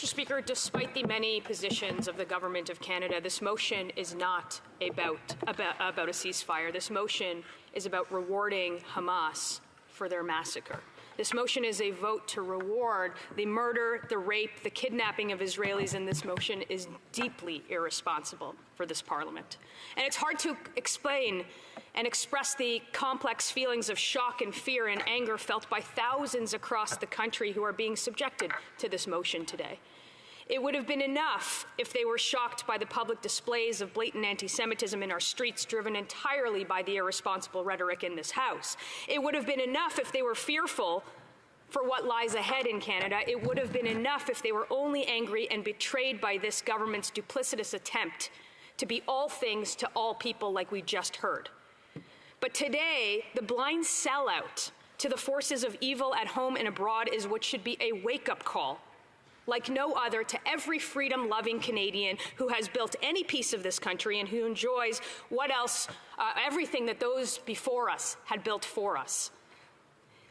Mr. Speaker, despite the many positions of the Government of Canada, this motion is not about a ceasefire. This motion is about rewarding Hamas for their massacre. This motion is a vote to reward the murder, the rape, the kidnapping of Israelis, and this motion is deeply irresponsible for this Parliament. And it's hard to explain and express the complex feelings of shock and fear and anger felt by thousands across the country who are being subjected to this motion today. It would have been enough if they were shocked by the public displays of blatant anti-Semitism in our streets, driven entirely by the irresponsible rhetoric in this House. It would have been enough if they were fearful for what lies ahead in Canada. It would have been enough if they were only angry and betrayed by this government's duplicitous attempt to be all things to all people, like we just heard. But today, the blind sellout to the forces of evil at home and abroad is what should be a wake-up call like no other to every freedom-loving Canadian who has built any piece of this country and who enjoys everything that those before us had built for us.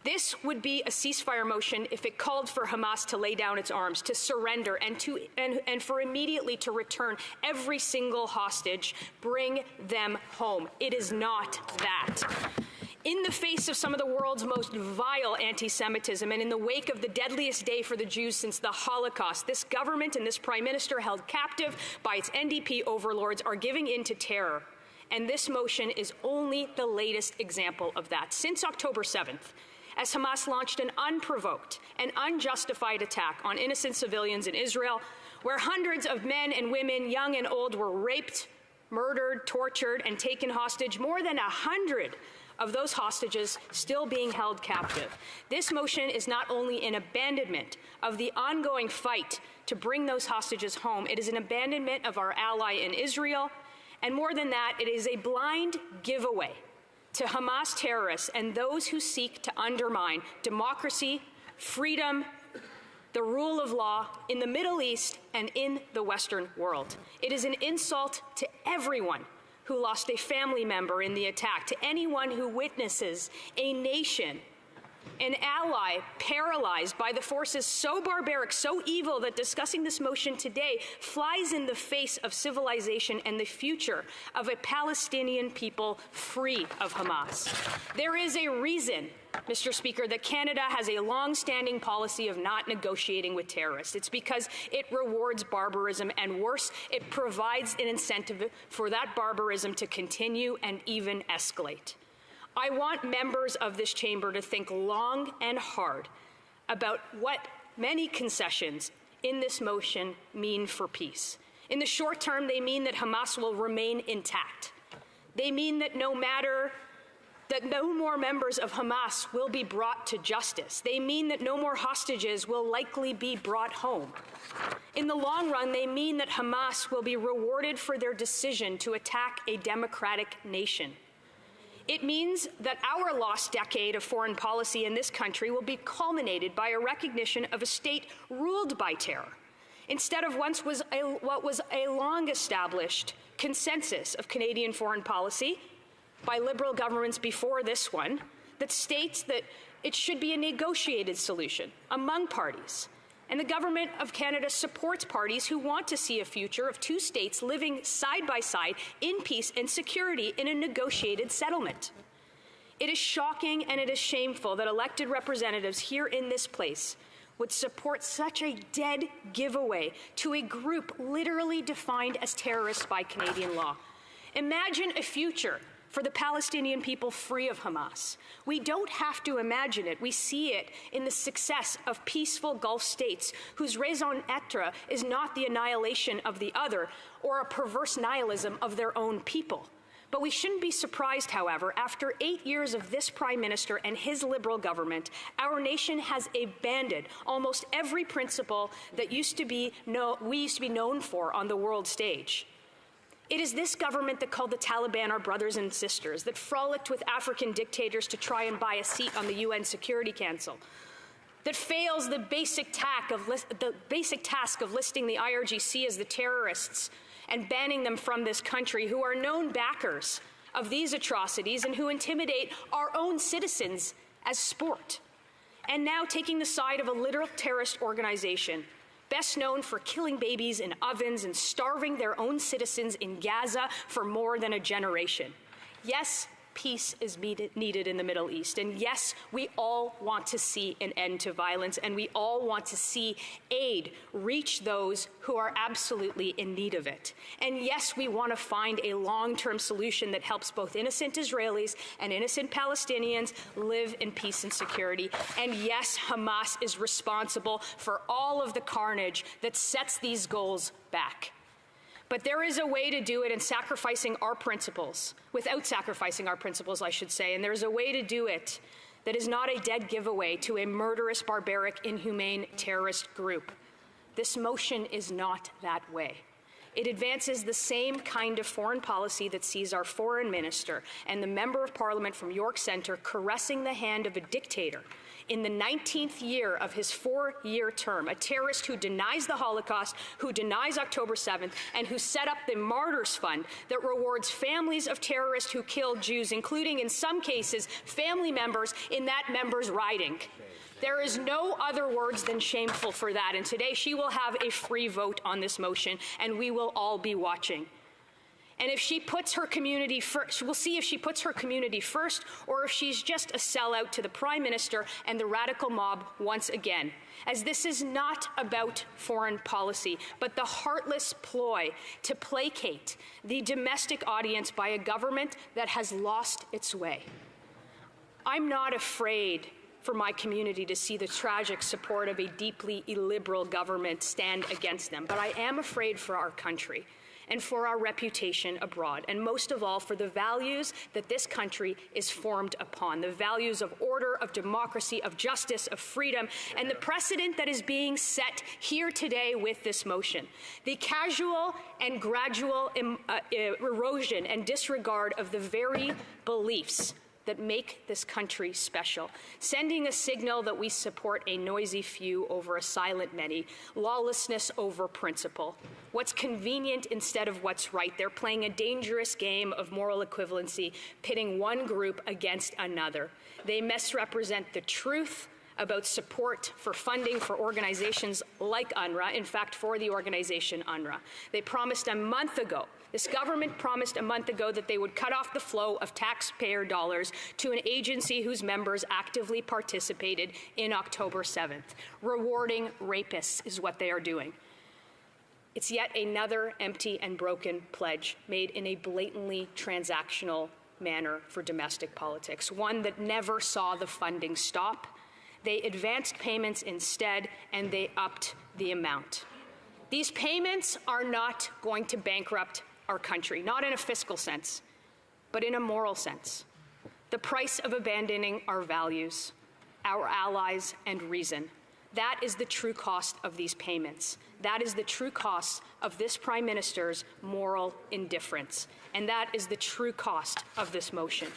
This would be a ceasefire motion if it called for Hamas to lay down its arms, to surrender, and for immediately to return every single hostage, bring them home. It is not that. In the face of some of the world's most vile anti-Semitism and in the wake of the deadliest day for the Jews since the Holocaust, this government and this Prime Minister, held captive by its NDP overlords, are giving in to terror. And this motion is only the latest example of that. Since October 7th, as Hamas launched an unprovoked and unjustified attack on innocent civilians in Israel, where hundreds of men and women, young and old, were raped, murdered, tortured, and taken hostage, more than 100 of those hostages still being held captive. This motion is not only an abandonment of the ongoing fight to bring those hostages home, it is an abandonment of our ally in Israel, and more than that, it is a blind giveaway to Hamas terrorists and those who seek to undermine democracy, freedom, the rule of law in the Middle East and in the Western world. It is an insult to everyone who lost a family member in the attack, to anyone who witnesses a nation, an ally, paralyzed by the forces so barbaric, so evil, that discussing this motion today flies in the face of civilization and the future of a Palestinian people free of Hamas. There is a reason, Mr. Speaker, that Canada has a long-standing policy of not negotiating with terrorists. It's because it rewards barbarism, and worse, it provides an incentive for that barbarism to continue and even escalate. I want members of this chamber to think long and hard about what many concessions in this motion mean for peace. In the short term, they mean that Hamas will remain intact. They mean that no more members of Hamas will be brought to justice. They mean that no more hostages will likely be brought home. In the long run, they mean that Hamas will be rewarded for their decision to attack a democratic nation. It means that our lost decade of foreign policy in this country will be culminated by a recognition of a state ruled by terror, instead of what was a long-established consensus of Canadian foreign policy by Liberal governments before this one, that states that it should be a negotiated solution among parties. And the Government of Canada supports parties who want to see a future of two states living side by side in peace and security in a negotiated settlement. It is shocking and it is shameful that elected representatives here in this place would support such a dead giveaway to a group literally defined as terrorists by Canadian law. Imagine a future for the Palestinian people free of Hamas. We don't have to imagine it. We see it in the success of peaceful Gulf states whose raison d'etre is not the annihilation of the other or a perverse nihilism of their own people. But we shouldn't be surprised, however, after 8 years of this Prime Minister and his Liberal government, our nation has abandoned almost every principle that we used to be known for on the world stage. It is this government that called the Taliban our brothers and sisters, that frolicked with African dictators to try and buy a seat on the UN Security Council, that fails the basic task of listing the IRGC as the terrorists and banning them from this country, who are known backers of these atrocities and who intimidate our own citizens as sport, and now taking the side of a literal terrorist organization best known for killing babies in ovens and starving their own citizens in Gaza for more than a generation. Yes, peace is needed in the Middle East. And yes, we all want to see an end to violence, and we all want to see aid reach those who are absolutely in need of it. And yes, we want to find a long-term solution that helps both innocent Israelis and innocent Palestinians live in peace and security. And yes, Hamas is responsible for all of the carnage that sets these goals back. But there is a way to do it without sacrificing our principles, I should say, and there's a way to do it that is not a dead giveaway to a murderous, barbaric, inhumane terrorist group. This motion is not that way. It advances the same kind of foreign policy that sees our foreign minister and the member of parliament from York Centre caressing the hand of a dictator in the 19th year of his 4-year term, a terrorist who denies the Holocaust, who denies October 7th, and who set up the Martyrs Fund that rewards families of terrorists who killed Jews, including, in some cases, family members in that member's riding. There is no other words than shameful for that, and today she will have a free vote on this motion, and we will all be watching. And if she puts her community first, we'll see if she puts her community first or if she's just a sellout to the Prime Minister and the radical mob once again. As this is not about foreign policy, but the heartless ploy to placate the domestic audience by a government that has lost its way. I'm not afraid for my community to see the tragic support of a deeply illiberal government stand against them, but I am afraid for our country and for our reputation abroad, and most of all for the values that this country is formed upon, the values of order, of democracy, of justice, of freedom, and the precedent that is being set here today with this motion. The casual and gradual erosion and disregard of the very beliefs that make this country special, sending a signal that we support a noisy few over a silent many, lawlessness over principle, what's convenient instead of what's right. They're playing a dangerous game of moral equivalency, pitting one group against another. They misrepresent the truth about support for funding for organizations like UNRWA, in fact, for the organization UNRWA. They promised a month ago, this government promised a month ago that they would cut off the flow of taxpayer dollars to an agency whose members actively participated in October 7th. Rewarding rapists is what they are doing. It's yet another empty and broken pledge made in a blatantly transactional manner for domestic politics, one that never saw the funding stop. They advanced payments instead, and they upped the amount. These payments are not going to bankrupt our country, not in a fiscal sense, but in a moral sense. The price of abandoning our values, our allies, and reason. That is the true cost of these payments. That is the true cost of this Prime Minister's moral indifference. And that is the true cost of this motion.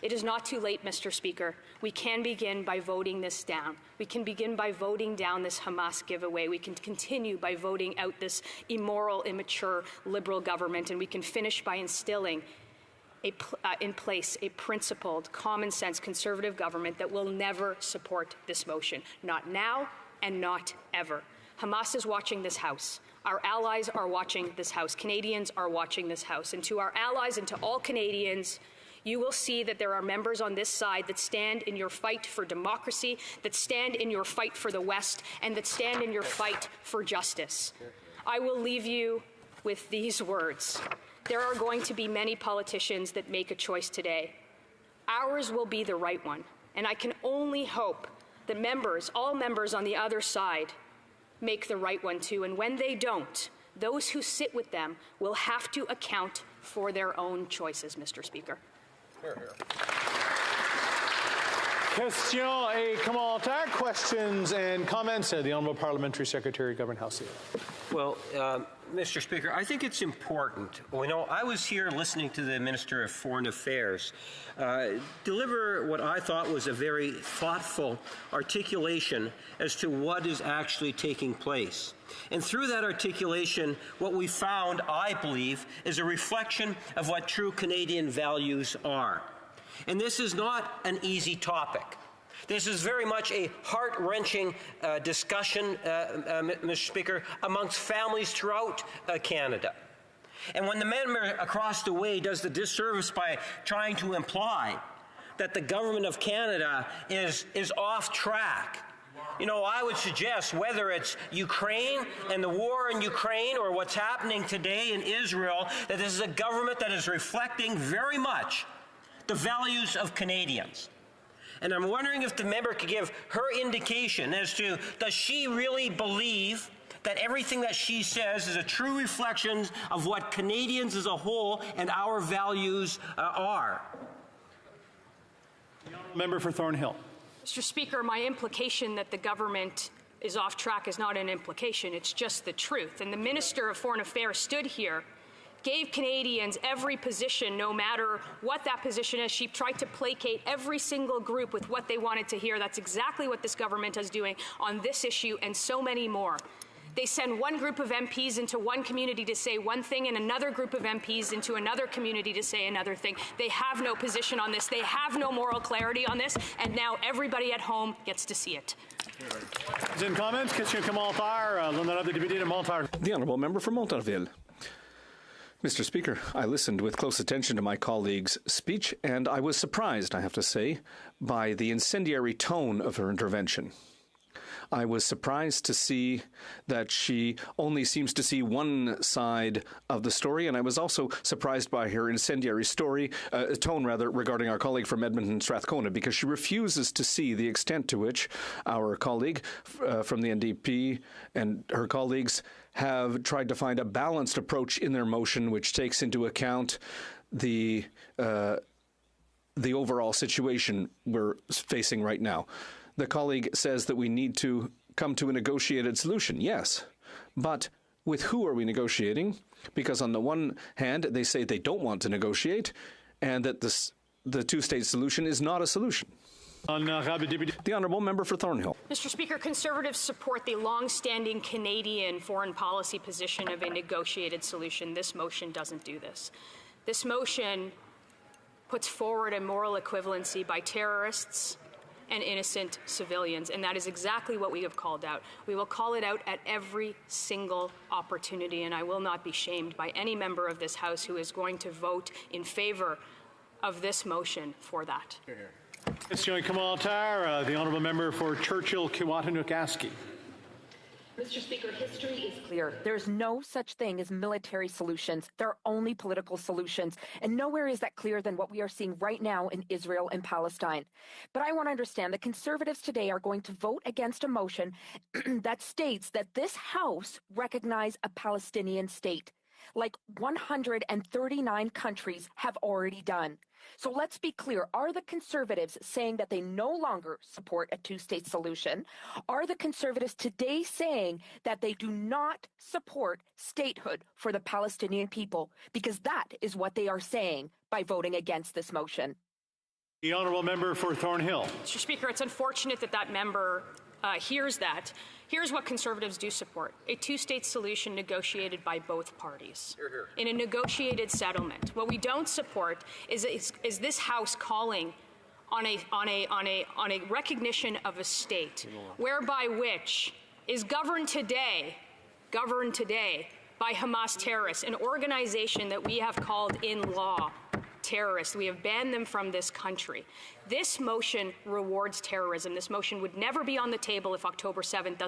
It is not too late, Mr. Speaker. We can begin by voting this down. We can begin by voting down this Hamas giveaway. We can continue by voting out this immoral, immature, liberal government. And we can finish by instilling in place a principled, common-sense, conservative government that will never support this motion. Not now and not ever. Hamas is watching this House. Our allies are watching this House. Canadians are watching this House. And to our allies and to all Canadians, you will see that there are members on this side that stand in your fight for democracy, that stand in your fight for the West, and that stand in your fight for justice. I will leave you with these words. There are going to be many politicians that make a choice today. Ours will be the right one, and I can only hope that members, all members on the other side, make the right one too. And when they don't, those who sit with them will have to account for their own choices, Mr. Speaker. Here, here. Question et commentaire, questions and comments. The Honourable Parliamentary Secretary, Government House. Well, Mr. Speaker, I think it's important. Well, you know, I was here listening to the Minister of Foreign Affairs deliver what I thought was a very thoughtful articulation as to what is actually taking place. And through that articulation, what we found, I believe, is a reflection of what true Canadian values are. And this is not an easy topic. This is very much a heart-wrenching discussion, Mr. Speaker, amongst families throughout Canada. And when the member across the way does the disservice by trying to imply that the government of Canada is off track, you know, I would suggest whether it's Ukraine and the war in Ukraine or what's happening today in Israel, that this is a government that is reflecting very much the values of Canadians. And I'm wondering if the member could give her indication as to, does she really believe that everything that she says is a true reflection of what Canadians as a whole and our values are? Member for Thornhill. Mr. Speaker, my implication that the government is off track is not an implication, it's just the truth. And the Minister of Foreign Affairs stood here, gave Canadians every position, no matter what that position is. She tried to placate every single group with what they wanted to hear. That's exactly what this government is doing on this issue and so many more. They send one group of MPs into one community to say one thing and another group of MPs into another community to say another thing. They have no position on this. They have no moral clarity on this. And now everybody at home gets to see it. In comments, question commentaire, l'honorable député de Montarville. The honourable member for Montarville. Mr. Speaker, I listened with close attention to my colleague's speech, and I was surprised, I have to say, by the incendiary tone of her intervention. I was surprised to see that she only seems to see one side of the story, and I was also surprised by her incendiary tone regarding our colleague from Edmonton Strathcona, because she refuses to see the extent to which our colleague from the NDP and her colleagues have tried to find a balanced approach in their motion, which takes into account the overall situation we're facing right now. The colleague says that we need to come to a negotiated solution. Yes, but with who are we negotiating? Because on the one hand, they say they don't want to negotiate and that the two-state solution is not a solution. The honourable member for Thornhill. Mr. Speaker, Conservatives support the long-standing Canadian foreign policy position of a negotiated solution. This motion doesn't do this. This motion puts forward a moral equivalency by terrorists and innocent civilians, and that is exactly what we have called out. We will call it out at every single opportunity, and I will not be shamed by any member of this House who is going to vote in favor of this motion for that. Question commentaire, the honourable member for Churchill-Kiwatanuk-Askey. Mr. Speaker, history is clear. There's no such thing as military solutions. There are only political solutions. And nowhere is that clearer than what we are seeing right now in Israel and Palestine. But I want to understand that Conservatives today are going to vote against a motion that states that this House recognize a Palestinian state, like 139 countries have already done. So let's be clear. Are the Conservatives saying that they no longer support a two-state solution? Are the Conservatives today saying that they do not support statehood for the Palestinian people? Because that is what they are saying by voting against this motion. The honourable member for Thornhill. Mr. Speaker, it's unfortunate that that member hears that. Here's what Conservatives do support: a two-state solution negotiated by both parties in a negotiated settlement. What we don't support is this House calling on a recognition of a state whereby which is governed today by Hamas terrorists, an organization that we have called in law terrorists. We have banned them from this country. This motion rewards terrorism. This motion would never be on the table if October 7th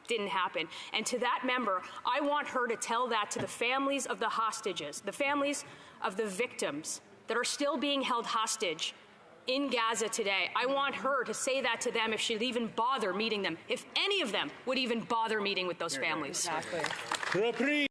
didn't happen. And to that member, I want her to tell that to the families of the hostages, the families of the victims that are still being held hostage in Gaza today. I want her to say that to them if she'd even bother meeting them, if any of them would even bother meeting with those families. Exactly. Reprise.